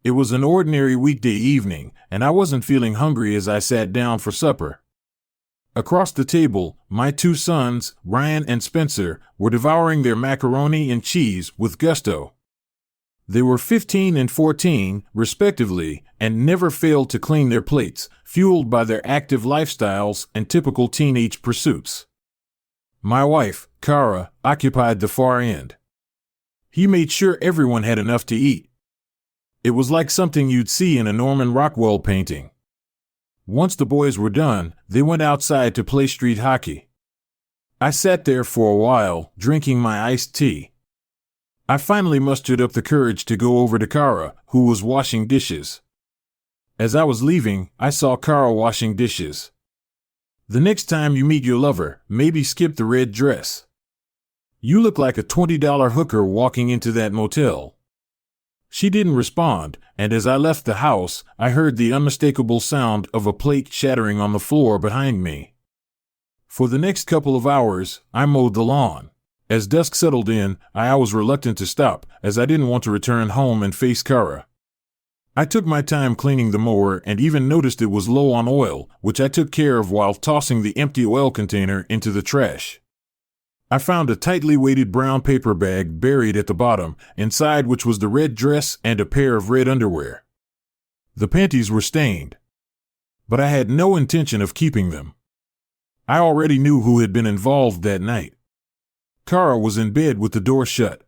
It was an ordinary weekday evening, and I wasn't feeling hungry as I sat down for supper. Across the table, my two sons, Ryan and Spencer, were devouring their macaroni and cheese with gusto. They were 15 and 14, respectively, and never failed to clean their plates, fueled by their active lifestyles and typical teenage pursuits. My wife, Kara, occupied the far end. He made sure everyone had enough to eat. It was like something you'd see in a Norman Rockwell painting. Once the boys were done, they went outside to play street hockey. I sat there for a while, drinking my iced tea. I finally mustered up the courage to go over to Kara, who was washing dishes. As I was leaving, I saw Kara washing dishes. The next time you meet your lover, maybe skip the red dress. You look like a $20 hooker walking into that motel. She didn't respond, and as I left the house, I heard the unmistakable sound of a plate shattering on the floor behind me. For the next couple of hours, I mowed the lawn. As dusk settled in, I was reluctant to stop, as I didn't want to return home and face Kara. I took my time cleaning the mower and even noticed it was low on oil, which I took care of while tossing the empty oil container into the trash. I found a tightly weighted brown paper bag buried at the bottom, inside which was the red dress and a pair of red underwear. The panties were stained, but I had no intention of keeping them. I already knew who had been involved that night. Kara was in bed with the door shut.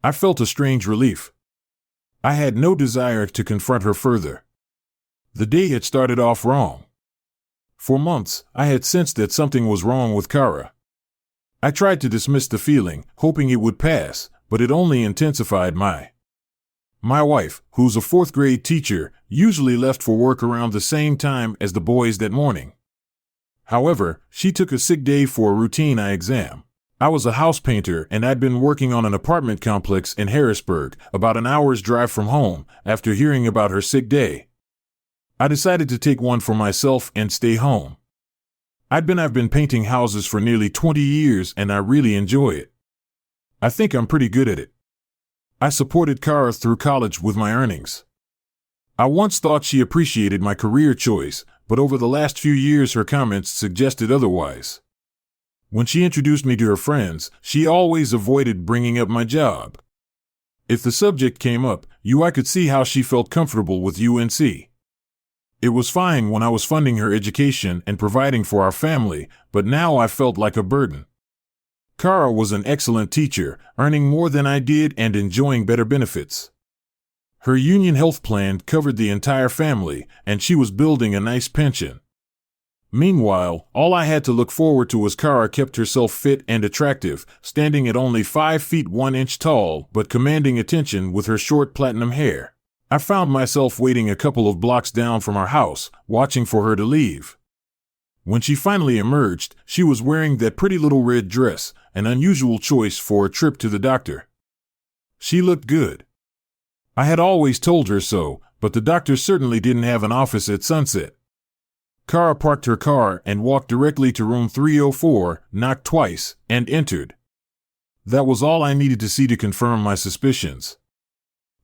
I felt a strange relief. I had no desire to confront her further. The day had started off wrong. For months, I had sensed that something was wrong with Kara. I tried to dismiss the feeling, hoping it would pass, but it only intensified my wife, who's a fourth-grade teacher, usually left for work around the same time as the boys that morning. However, she took a sick day for a routine eye exam. I was a house painter and I'd been working on an apartment complex in Harrisburg, about an hour's drive from home, after hearing about her sick day. I decided to take one for myself and stay home. I've been painting houses for nearly 20 years and I really enjoy it. I think I'm pretty good at it. I supported Kara through college with my earnings. I once thought she appreciated my career choice, but over the last few years her comments suggested otherwise. When she introduced me to her friends, she always avoided bringing up my job. If the subject came up, I could see how she felt comfortable with UNC. It was fine when I was funding her education and providing for our family, but now I felt like a burden. Kara was an excellent teacher, earning more than I did and enjoying better benefits. Her union health plan covered the entire family, and she was building a nice pension. Meanwhile, all I had to look forward to was Kara kept herself fit and attractive, standing at only 5 feet 1 inch tall, but commanding attention with her short platinum hair. I found myself waiting a couple of blocks down from our house, watching for her to leave. When she finally emerged, she was wearing that pretty little red dress, an unusual choice for a trip to the doctor. She looked good. I had always told her so, but the doctor certainly didn't have an office at Sunset. Kara parked her car and walked directly to room 304, knocked twice, and entered. That was all I needed to see to confirm my suspicions.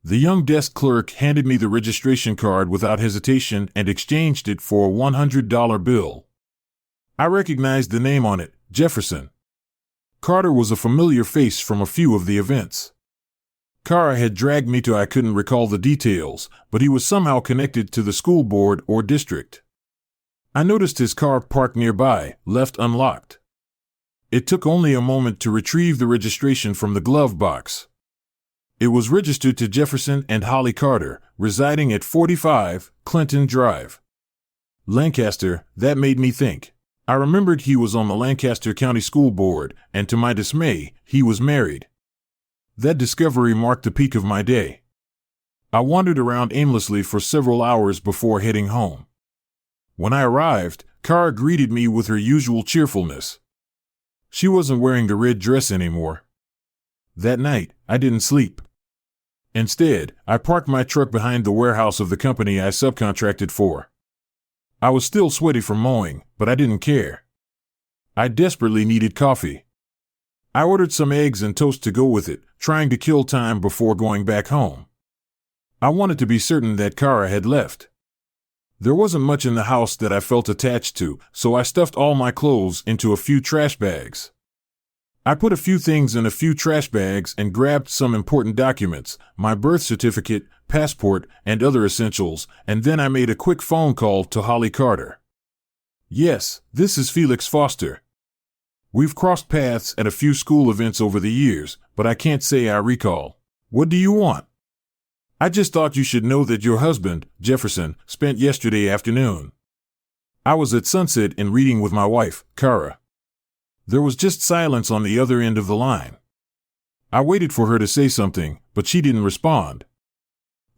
The young desk clerk handed me the registration card without hesitation and exchanged it for a $100 bill. I recognized the name on it, Jefferson. Carter was a familiar face from a few of the events. Kara had dragged me to I couldn't recall the details, but he was somehow connected to the school board or district. I noticed his car parked nearby, left unlocked. It took only a moment to retrieve the registration from the glove box. It was registered to Jefferson and Holly Carter, residing at 45 Clinton Drive. Lancaster, that made me think. I remembered he was on the Lancaster County School Board, and to my dismay, he was married. That discovery marked the peak of my day. I wandered around aimlessly for several hours before heading home. When I arrived, Kara greeted me with her usual cheerfulness. She wasn't wearing the red dress anymore. That night, I didn't sleep. Instead, I parked my truck behind the warehouse of the company I subcontracted for. I was still sweaty from mowing, but I didn't care. I desperately needed coffee. I ordered some eggs and toast to go with it, trying to kill time before going back home. I wanted to be certain that Kara had left. There wasn't much in the house that I felt attached to, so I stuffed all my clothes into a few trash bags. I put a few things in a few trash bags and grabbed some important documents, my birth certificate, passport, and other essentials, and then I made a quick phone call to Holly Carter. Yes, this is Felix Foster. We've crossed paths at a few school events over the years, but I can't say I recall. What do you want? I just thought you should know that your husband, Jefferson, spent yesterday afternoon. I was at Sunset Inn reading with my wife, Kara. There was just silence on the other end of the line. I waited for her to say something, but she didn't respond.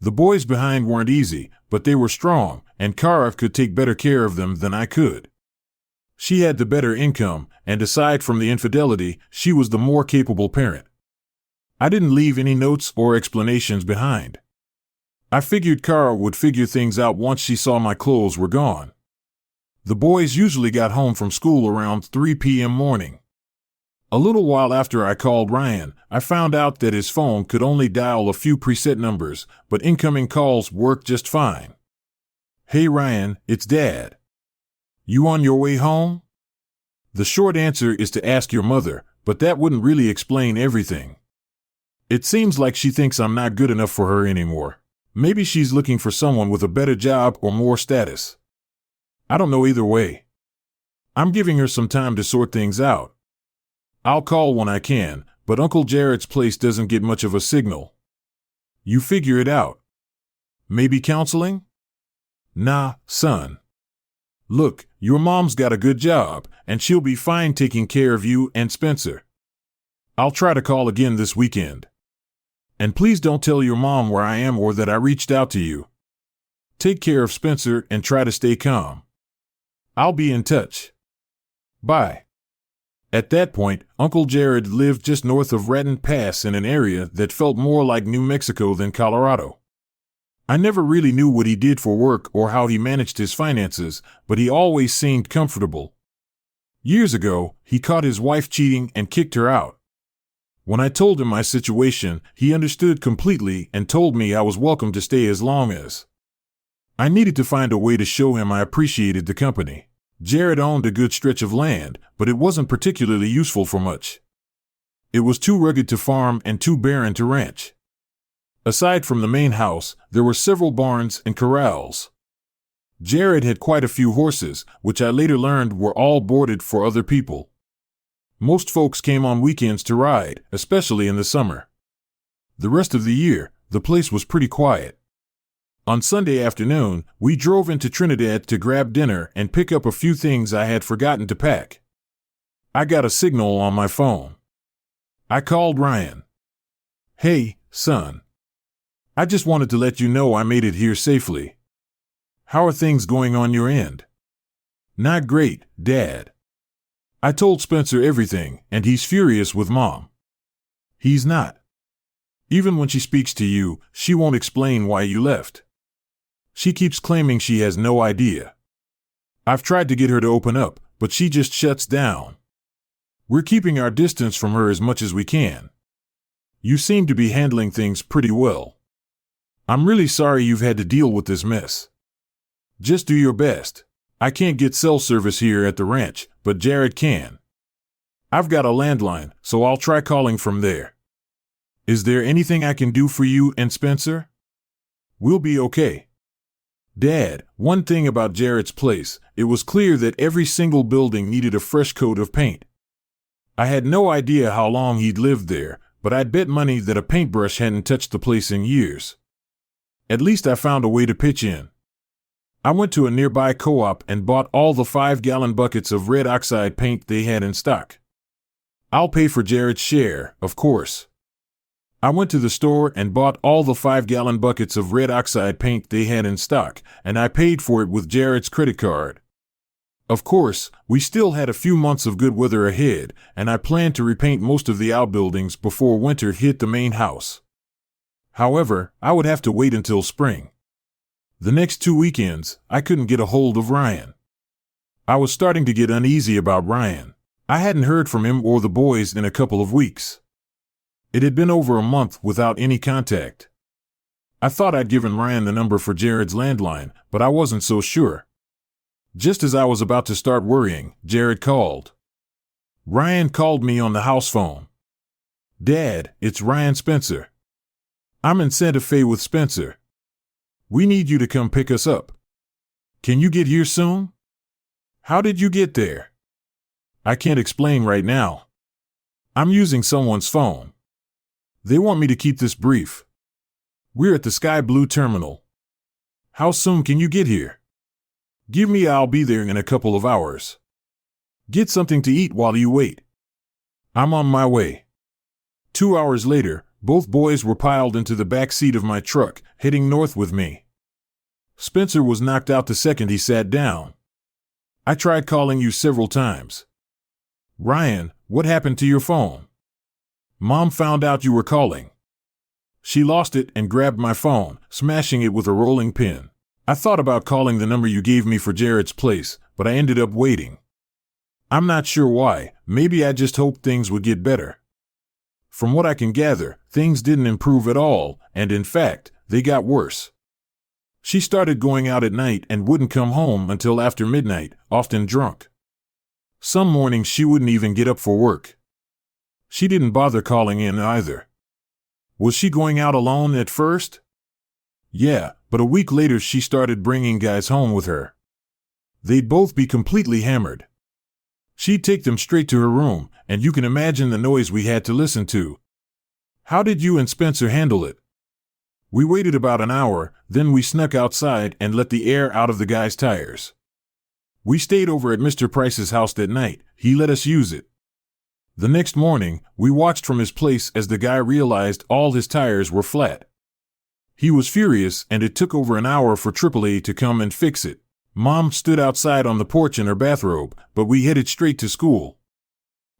The boys behind weren't easy, but they were strong, and Kara could take better care of them than I could. She had the better income, and aside from the infidelity, she was the more capable parent. I didn't leave any notes or explanations behind. I figured Kara would figure things out once she saw my clothes were gone. The boys usually got home from school around 3 p.m. morning. A little while after I called Ryan, I found out that his phone could only dial a few preset numbers, but incoming calls worked just fine. Hey Ryan, it's Dad. You on your way home? The short answer is to ask your mother, but that wouldn't really explain everything. It seems like she thinks I'm not good enough for her anymore. Maybe she's looking for someone with a better job or more status. I don't know either way. I'm giving her some time to sort things out. I'll call when I can, but Uncle Jared's place doesn't get much of a signal. You figure it out. Maybe counseling? Nah, son. Look, your mom's got a good job, and she'll be fine taking care of you and Spencer. I'll try to call again this weekend. And please don't tell your mom where I am or that I reached out to you. Take care of Spencer and try to stay calm. I'll be in touch. Bye. At that point, Uncle Jared lived just north of Raton Pass in an area that felt more like New Mexico than Colorado. I never really knew what he did for work or how he managed his finances, but he always seemed comfortable. Years ago, he caught his wife cheating and kicked her out. When I told him my situation, he understood completely and told me I was welcome to stay as long as. I needed to find a way to show him I appreciated the company. Jared owned a good stretch of land, but it wasn't particularly useful for much. It was too rugged to farm and too barren to ranch. Aside from the main house, there were several barns and corrals. Jared had quite a few horses, which I later learned were all boarded for other people. Most folks came on weekends to ride, especially in the summer. The rest of the year, the place was pretty quiet. On Sunday afternoon, we drove into Trinidad to grab dinner and pick up a few things I had forgotten to pack. I got a signal on my phone. I called Ryan. Hey, son. I just wanted to let you know I made it here safely. How are things going on your end? Not great, Dad. I told Spencer everything, and he's furious with Mom. He's not. Even when she speaks to you, she won't explain why you left. She keeps claiming she has no idea. I've tried to get her to open up, but she just shuts down. We're keeping our distance from her as much as we can. You seem to be handling things pretty well. I'm really sorry you've had to deal with this mess. Just do your best. I can't get cell service here at the ranch, but Jared can. I've got a landline, so I'll try calling from there. Is there anything I can do for you and Spencer? We'll be okay. Dad, one thing about Jared's place, it was clear that every single building needed a fresh coat of paint. I had no idea how long he'd lived there, but I'd bet money that a paintbrush hadn't touched the place in years. At least I found a way to pitch in. I went to a nearby co-op and bought all the 5-gallon buckets of red oxide paint they had in stock. I'll pay for Jared's share, of course. I went to the store and bought all the 5-gallon buckets of red oxide paint they had in stock, and I paid for it with Jared's credit card. Of course, we still had a few months of good weather ahead, and I planned to repaint most of the outbuildings before winter hit the main house. However, I would have to wait until spring. The next 2 weekends, I couldn't get a hold of Ryan. I was starting to get uneasy about Ryan. I hadn't heard from him or the boys in a couple of weeks. It had been over a month without any contact. I thought I'd given Ryan the number for Jared's landline, but I wasn't so sure. Just as I was about to start worrying, Jared called. Ryan called me on the house phone. "Dad, it's Ryan Spencer. I'm in Santa Fe with Spencer. We need you to come pick us up. Can you get here soon?" "How did you get there?" "I can't explain right now. I'm using someone's phone. They want me to keep this brief. We're at the Sky Blue Terminal. How soon can you get here?" "Give me, I'll be there in a couple of hours. Get something to eat while you wait." "I'm on my way." 2 hours later, both boys were piled into the back seat of my truck, heading north with me. Spencer was knocked out the second he sat down. "I tried calling you several times." "Ryan, what happened to your phone?" "Mom found out you were calling. She lost it and grabbed my phone, smashing it with a rolling pin. I thought about calling the number you gave me for Jared's place, but I ended up waiting. I'm not sure why. Maybe I just hoped things would get better. From what I can gather, things didn't improve at all, and in fact, they got worse. She started going out at night and wouldn't come home until after midnight, often drunk. Some mornings she wouldn't even get up for work. She didn't bother calling in either." "Was she going out alone at first?" "Yeah, but a week later she started bringing guys home with her. They'd both be completely hammered. She'd take them straight to her room, and you can imagine the noise we had to listen to." "How did you and Spencer handle it?" "We waited about an hour, then we snuck outside and let the air out of the guys' tires. We stayed over at Mr. Price's house that night. He let us use it. The next morning, we watched from his place as the guy realized all his tires were flat. He was furious, and it took over an hour for AAA to come and fix it. Mom stood outside on the porch in her bathrobe, but we headed straight to school.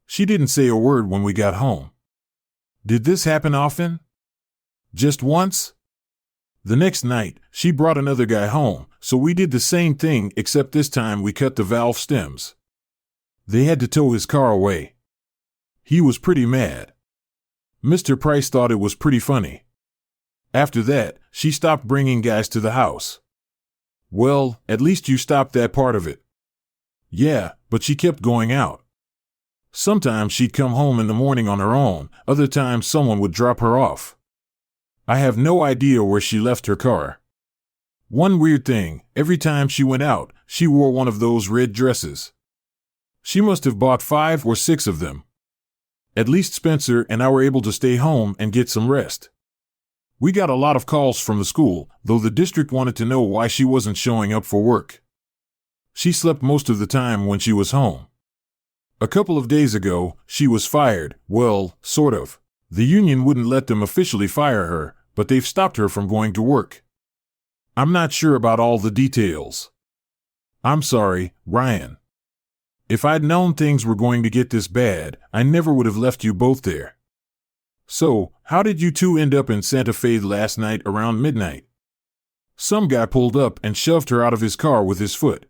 She didn't say a word when we got home." "Did this happen often?" "Just once. The next night, she brought another guy home, so we did the same thing except this time we cut the valve stems. They had to tow his car away. He was pretty mad. Mr. Price thought it was pretty funny. After that, she stopped bringing guys to the house." "Well, at least you stopped that part of it." "Yeah, but she kept going out. Sometimes she'd come home in the morning on her own, other times someone would drop her off. I have no idea where she left her car. One weird thing, every time she went out, she wore one of those red dresses. She must have bought 5 or 6 of them. At least Spencer and I were able to stay home and get some rest. We got a lot of calls from the school, though the district wanted to know why she wasn't showing up for work. She slept most of the time when she was home. A couple of days ago, she was fired, well, sort of. The union wouldn't let them officially fire her, but they've stopped her from going to work. I'm not sure about all the details. I'm sorry, Ryan. If I'd known things were going to get this bad, I never would have left you both there. So, how did you two end up in Santa Fe last night around midnight?" "Some guy pulled up and shoved her out of his car with his foot.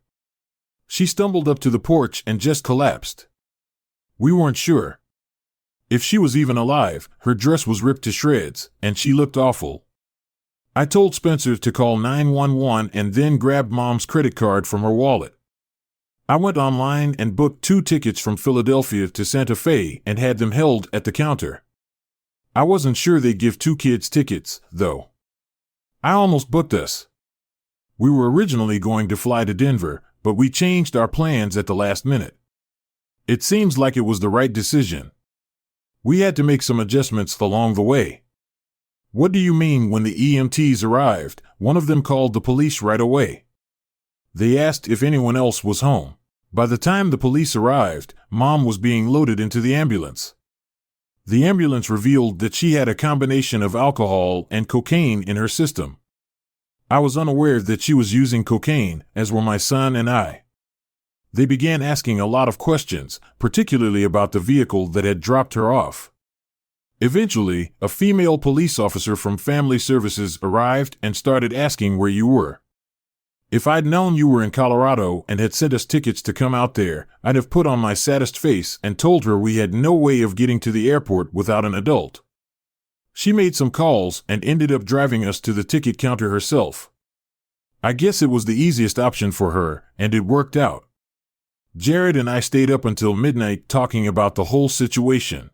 She stumbled up to the porch and just collapsed. We weren't sure if she was even alive. Her dress was ripped to shreds, and she looked awful. I told Spencer to call 911 and then grabbed Mom's credit card from her wallet. I went online and booked 2 tickets from Philadelphia to Santa Fe and had them held at the counter. I wasn't sure they'd give 2 kids tickets, though. I almost booked us. We were originally going to fly to Denver, but we changed our plans at the last minute. It seems like it was the right decision. We had to make some adjustments along the way." "What do you mean when the EMTs arrived, one of them called the police right away?" "They asked if anyone else was home. By the time the police arrived, Mom was being loaded into the ambulance. The ambulance revealed that she had a combination of alcohol and cocaine in her system. I was unaware that she was using cocaine, as were my son and I. They began asking a lot of questions, particularly about the vehicle that had dropped her off. Eventually, a female police officer from Family Services arrived and started asking where you were. If I'd known you were in Colorado and had sent us tickets to come out there, I'd have put on my saddest face and told her we had no way of getting to the airport without an adult. She made some calls and ended up driving us to the ticket counter herself. I guess it was the easiest option for her, and it worked out. Jared and I stayed up until midnight talking about the whole situation.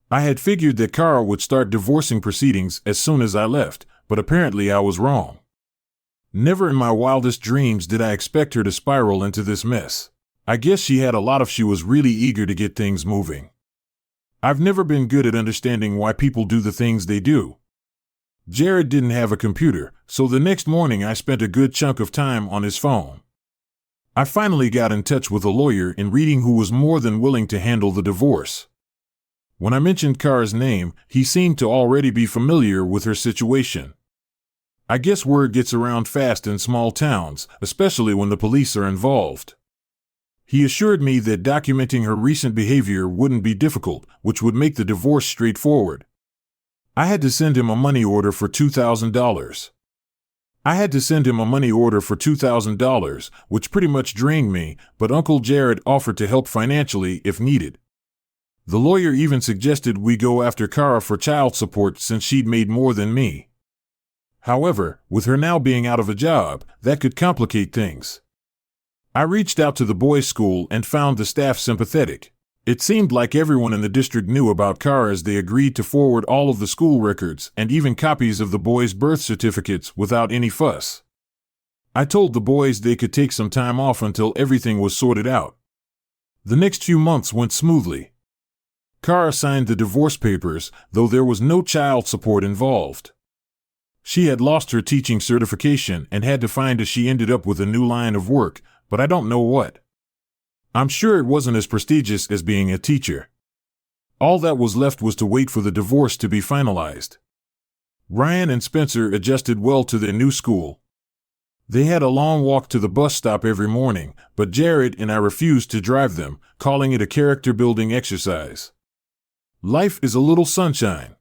I had figured that Kara would start divorcing proceedings as soon as I left, but apparently I was wrong. Never in my wildest dreams did I expect her to spiral into this mess. I guess she was really eager to get things moving. I've never been good at understanding why people do the things they do. Jared didn't have a computer, so the next morning I spent a good chunk of time on his phone. I finally got in touch with a lawyer in Reading who was more than willing to handle the divorce. When I mentioned Kara's name, he seemed to already be familiar with her situation. I guess word gets around fast in small towns, especially when the police are involved. He assured me that documenting her recent behavior wouldn't be difficult, which would make the divorce straightforward. I had to send him a money order for $2,000, which pretty much drained me, but Uncle Jared offered to help financially if needed. The lawyer even suggested we go after Kara for child support since she'd made more than me. However, with her now being out of a job, that could complicate things. I reached out to the boys' school and found the staff sympathetic. It seemed like everyone in the district knew about Kara as they agreed to forward all of the school records and even copies of the boys' birth certificates without any fuss. I told the boys they could take some time off until everything was sorted out. The next few months went smoothly. Kara signed the divorce papers, though there was no child support involved. She had lost her teaching certification and had to find she ended up with a new line of work, but I don't know what. I'm sure it wasn't as prestigious as being a teacher. All that was left was to wait for the divorce to be finalized. Ryan and Spencer adjusted well to their new school. They had a long walk to the bus stop every morning, but Jared and I refused to drive them, calling it a character-building exercise. Life is a little sunshine.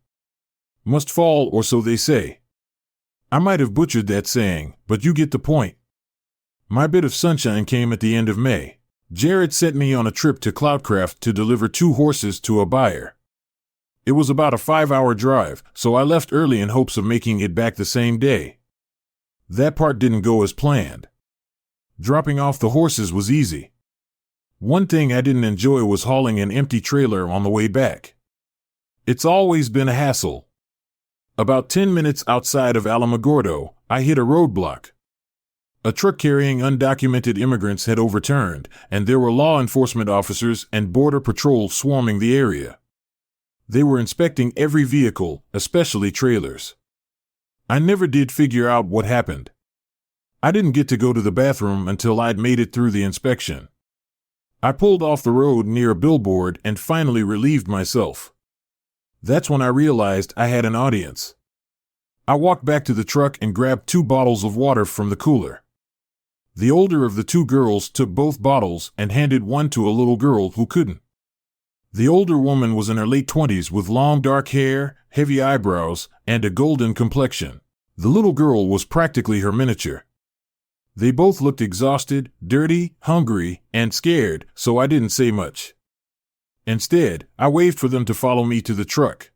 Must fall, or so they say. I might have butchered that saying, but you get the point. My bit of sunshine came at the end of May. Jared sent me on a trip to Cloudcraft to deliver 2 horses to a buyer. It was about a 5-hour drive, so I left early in hopes of making it back the same day. That part didn't go as planned. Dropping off the horses was easy. One thing I didn't enjoy was hauling an empty trailer on the way back. It's always been a hassle. About 10 minutes outside of Alamogordo, I hit a roadblock. A truck carrying undocumented immigrants had overturned, and there were law enforcement officers and border patrol swarming the area. They were inspecting every vehicle, especially trailers. I never did figure out what happened. I didn't get to go to the bathroom until I'd made it through the inspection. I pulled off the road near a billboard and finally relieved myself. That's when I realized I had an audience. I walked back to the truck and grabbed 2 bottles of water from the cooler. The older of the 2 girls took both bottles and handed one to a little girl who couldn't. The older woman was in her late 20s with long dark hair, heavy eyebrows, and a golden complexion. The little girl was practically her miniature. They both looked exhausted, dirty, hungry, and scared, so I didn't say much. Instead, I waved for them to follow me to the truck.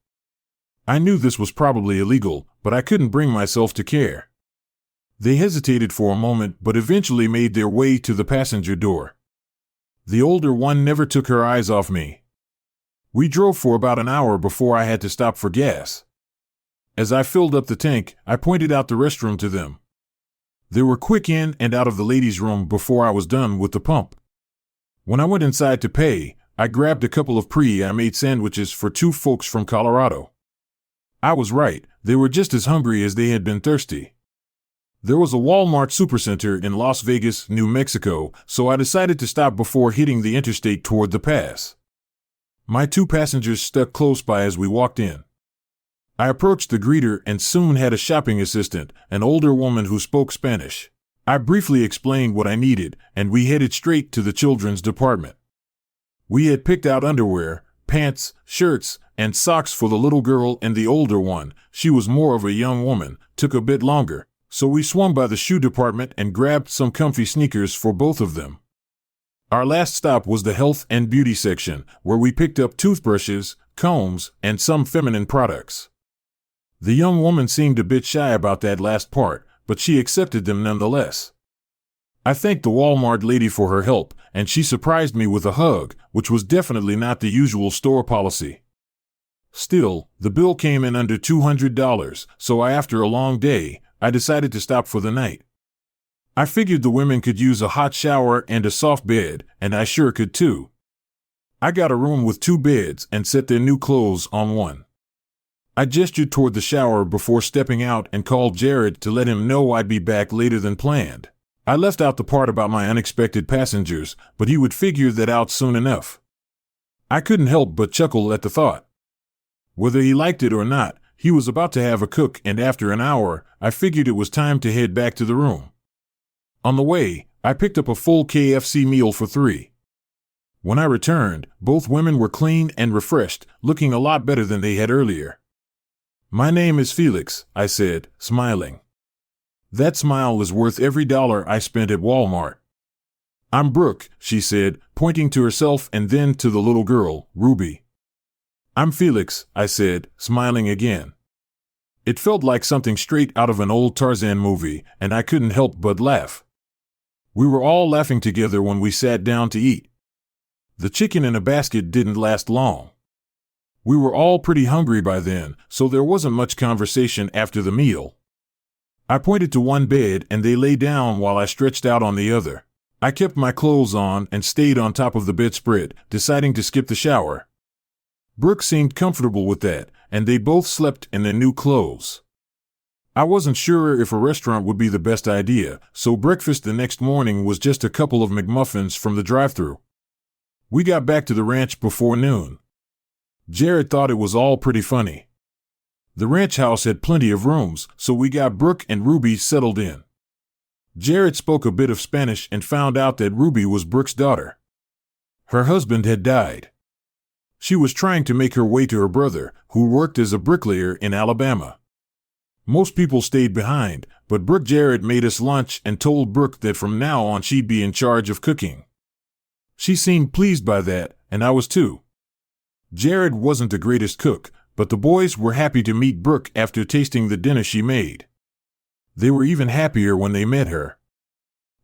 I knew this was probably illegal, but I couldn't bring myself to care. They hesitated for a moment but eventually made their way to the passenger door. The older one never took her eyes off me. We drove for about an hour before I had to stop for gas. As I filled up the tank, I pointed out the restroom to them. They were quick in and out of the ladies' room before I was done with the pump. When I went inside to pay, I grabbed a couple of pre-made sandwiches for 2 folks from Colorado. I was right, they were just as hungry as they had been thirsty. There was a Walmart supercenter in Las Vegas, New Mexico, so I decided to stop before hitting the interstate toward the pass. My 2 passengers stuck close by as we walked in. I approached the greeter and soon had a shopping assistant, an older woman who spoke Spanish. I briefly explained what I needed, and we headed straight to the children's department. We had picked out underwear, pants, shirts, and socks for the little girl, and the older one, she was more of a young woman, took a bit longer, so we swung by the shoe department and grabbed some comfy sneakers for both of them. Our last stop was the health and beauty section, where we picked up toothbrushes, combs, and some feminine products. The young woman seemed a bit shy about that last part, but she accepted them nonetheless. I thanked the Walmart lady for her help, and she surprised me with a hug, which was definitely not the usual store policy. Still, the bill came in under $200, so after a long day, I decided to stop for the night. I figured the women could use a hot shower and a soft bed, and I sure could too. I got a room with 2 beds and set their new clothes on one. I gestured toward the shower before stepping out and called Jared to let him know I'd be back later than planned. I left out the part about my unexpected passengers, but he would figure that out soon enough. I couldn't help but chuckle at the thought. Whether he liked it or not, he was about to have a cook, and after an hour, I figured it was time to head back to the room. On the way, I picked up a full KFC meal for 3. When I returned, both women were clean and refreshed, looking a lot better than they had earlier. "My name is Felix," I said, smiling. That smile was worth every dollar I spent at Walmart. "I'm Brooke," she said, pointing to herself and then to the little girl, Ruby. "I'm Felix," I said, smiling again. It felt like something straight out of an old Tarzan movie, and I couldn't help but laugh. We were all laughing together when we sat down to eat. The chicken in a basket didn't last long. We were all pretty hungry by then, so there wasn't much conversation after the meal. I pointed to one bed and they lay down while I stretched out on the other. I kept my clothes on and stayed on top of the bedspread, deciding to skip the shower. Brooke seemed comfortable with that, and they both slept in their new clothes. I wasn't sure if a restaurant would be the best idea, so breakfast the next morning was just a couple of McMuffins from the drive-thru. We got back to the ranch before noon. Jared thought it was all pretty funny. The ranch house had plenty of rooms, so we got Brooke and Ruby settled in. Jared spoke a bit of Spanish and found out that Ruby was Brooke's daughter. Her husband had died. She was trying to make her way to her brother, who worked as a bricklayer in Alabama. Most people stayed behind, but Brooke Jared made us lunch and told Brooke that from now on she'd be in charge of cooking. She seemed pleased by that, and I was too. Jared wasn't the greatest cook, but the boys were happy to meet Brooke after tasting the dinner she made. They were even happier when they met her.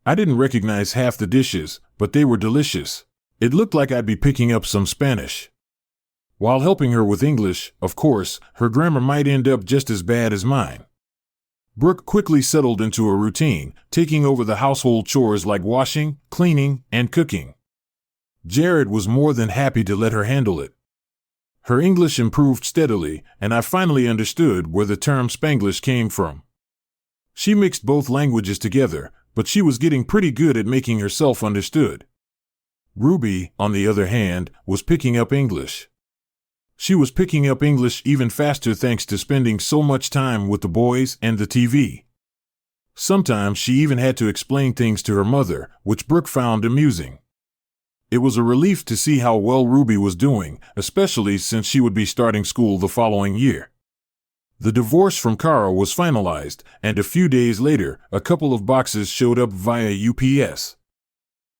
I didn't recognize half the dishes, but they were delicious. It looked like I'd be picking up some Spanish. While helping her with English, of course, her grammar might end up just as bad as mine. Brooke quickly settled into a routine, taking over the household chores like washing, cleaning, and cooking. Jared was more than happy to let her handle it. Her English improved steadily, and I finally understood where the term Spanglish came from. She mixed both languages together, but she was getting pretty good at making herself understood. Ruby, on the other hand, was picking up English. She was picking up English even faster thanks to spending so much time with the boys and the TV. Sometimes she even had to explain things to her mother, which Brooke found amusing. It was a relief to see how well Ruby was doing, especially since she would be starting school the following year. The divorce from Kara was finalized, and a few days later, a couple of boxes showed up via UPS.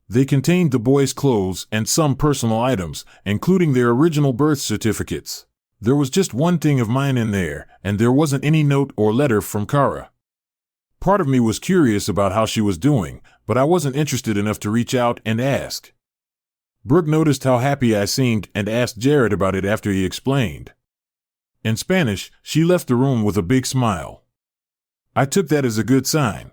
They contained the boys' clothes and some personal items, including their original birth certificates. There was just one thing of mine in there, and there wasn't any note or letter from Kara. Part of me was curious about how she was doing, but I wasn't interested enough to reach out and ask. Brooke noticed how happy I seemed and asked Jared about it after he explained. In Spanish, she left the room with a big smile. I took that as a good sign.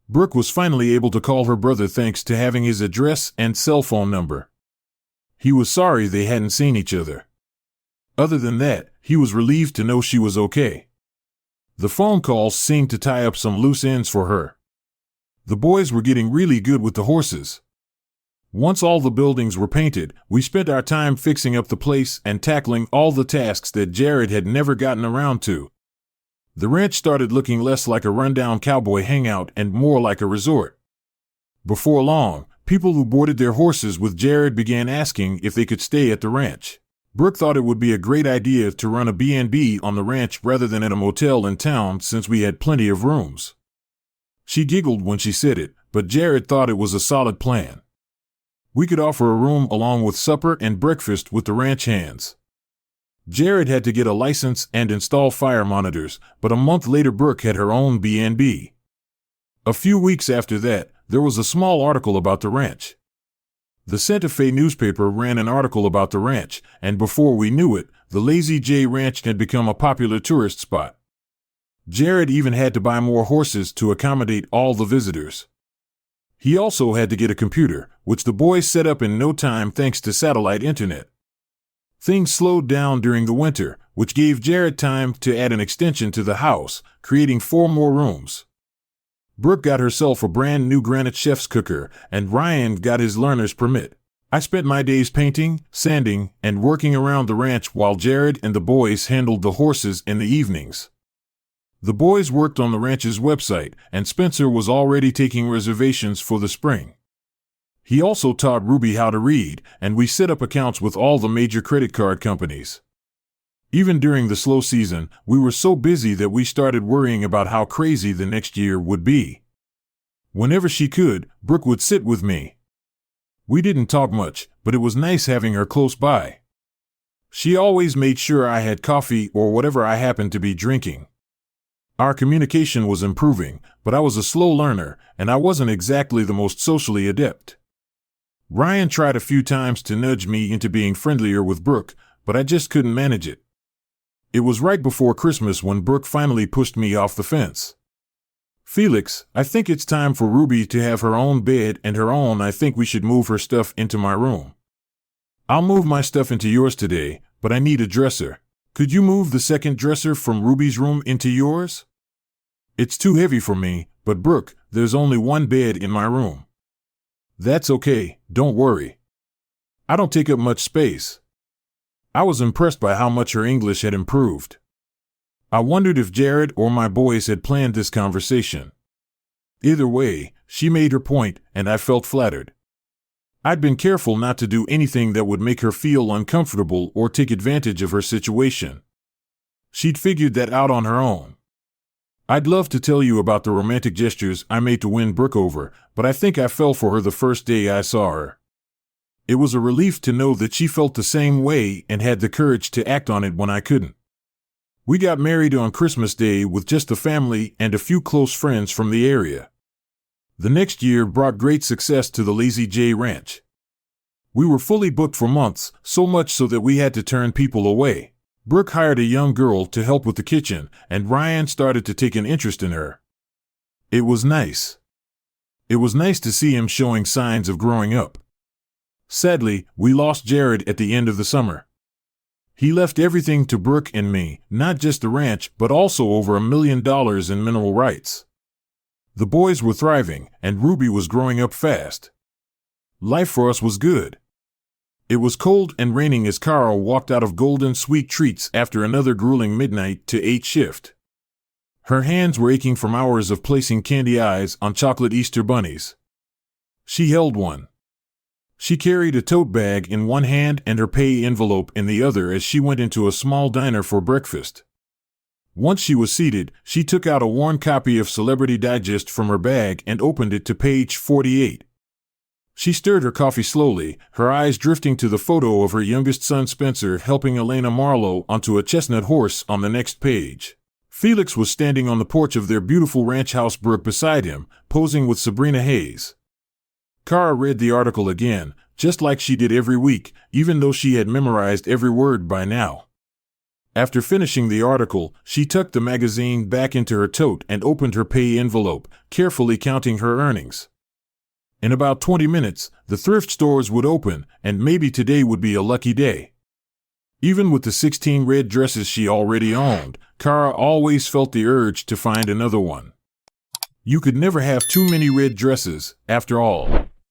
Brooke was finally able to call her brother thanks to having his address and cell phone number. He was sorry they hadn't seen each other. Other than that, he was relieved to know she was okay. The phone calls seemed to tie up some loose ends for her. The boys were getting really good with the horses. Once all the buildings were painted, we spent our time fixing up the place and tackling all the tasks that Jared had never gotten around to. The ranch started looking less like a rundown cowboy hangout and more like a resort. Before long, people who boarded their horses with Jared began asking if they could stay at the ranch. Brooke thought it would be a great idea to run a B&B on the ranch rather than at a motel in town since we had plenty of rooms. She giggled when she said it, but Jared thought it was a solid plan. We could offer a room along with supper and breakfast with the ranch hands. Jared had to get a license and install fire monitors, but a month later Brooke had her own B&B. A few weeks after that, there was a small article about the ranch. The Santa Fe newspaper ran an article about the ranch, and before we knew it, the Lazy J Ranch had become a popular tourist spot. Jared even had to buy more horses to accommodate all the visitors. He also had to get a computer, which the boys set up in no time thanks to satellite internet. Things slowed down during the winter, which gave Jared time to add an extension to the house, creating 4 more rooms. Brooke got herself a brand new granite chef's cooker, and Ryan got his learner's permit. I spent my days painting, sanding, and working around the ranch while Jared and the boys handled the horses in the evenings. The boys worked on the ranch's website, and Spencer was already taking reservations for the spring. He also taught Ruby how to read, and we set up accounts with all the major credit card companies. Even during the slow season, we were so busy that we started worrying about how crazy the next year would be. Whenever she could, Brooke would sit with me. We didn't talk much, but it was nice having her close by. She always made sure I had coffee or whatever I happened to be drinking. Our communication was improving, but I was a slow learner, and I wasn't exactly the most socially adept. Ryan tried a few times to nudge me into being friendlier with Brooke, but I just couldn't manage it. It was right before Christmas when Brooke finally pushed me off the fence. "Felix, I think it's time for Ruby to have her own bed and her own. I think we should move her stuff into my room." "I'll move my stuff into yours today, but I need a dresser. Could you move the second dresser from Ruby's room into yours?" "It's too heavy for me, but Brooke, there's only one bed in my room." "That's okay, don't worry. I don't take up much space." I was impressed by how much her English had improved. I wondered if Jared or my boys had planned this conversation. Either way, she made her point, and I felt flattered. I'd been careful not to do anything that would make her feel uncomfortable or take advantage of her situation. She'd figured that out on her own. I'd love to tell you about the romantic gestures I made to win Brooke over, but I think I fell for her the first day I saw her. It was a relief to know that she felt the same way and had the courage to act on it when I couldn't. We got married on Christmas Day with just the family and a few close friends from the area. The next year brought great success to the Lazy J Ranch. We were fully booked for months, so much so that we had to turn people away. Brooke hired a young girl to help with the kitchen, and Ryan started to take an interest in her. It was nice. It was nice to see him showing signs of growing up. Sadly, we lost Jared at the end of the summer. He left everything to Brooke and me, not just the ranch, but also over $1 million in mineral rights. The boys were thriving, and Ruby was growing up fast. Life for us was good. It was cold and raining as Carl walked out of Golden Sweet Treats after another grueling midnight to 8 shift. Her hands were aching from hours of placing candy eyes on chocolate Easter bunnies. She held one. She carried a tote bag in one hand and her pay envelope in the other as she went into a small diner for breakfast. Once she was seated, she took out a worn copy of Celebrity Digest from her bag and opened it to page 48. She stirred her coffee slowly, her eyes drifting to the photo of her youngest son Spencer helping Elena Marlowe onto a chestnut horse on the next page. Felix was standing on the porch of their beautiful ranch house, Brooke beside him, posing with Sabrina Hayes. Kara read the article again, just like she did every week, even though she had memorized every word by now. After finishing the article, she tucked the magazine back into her tote and opened her pay envelope, carefully counting her earnings. In about 20 minutes, the thrift stores would open, and maybe today would be a lucky day. Even with the 16 red dresses she already owned, Kara always felt the urge to find another one. You could never have too many red dresses, after all.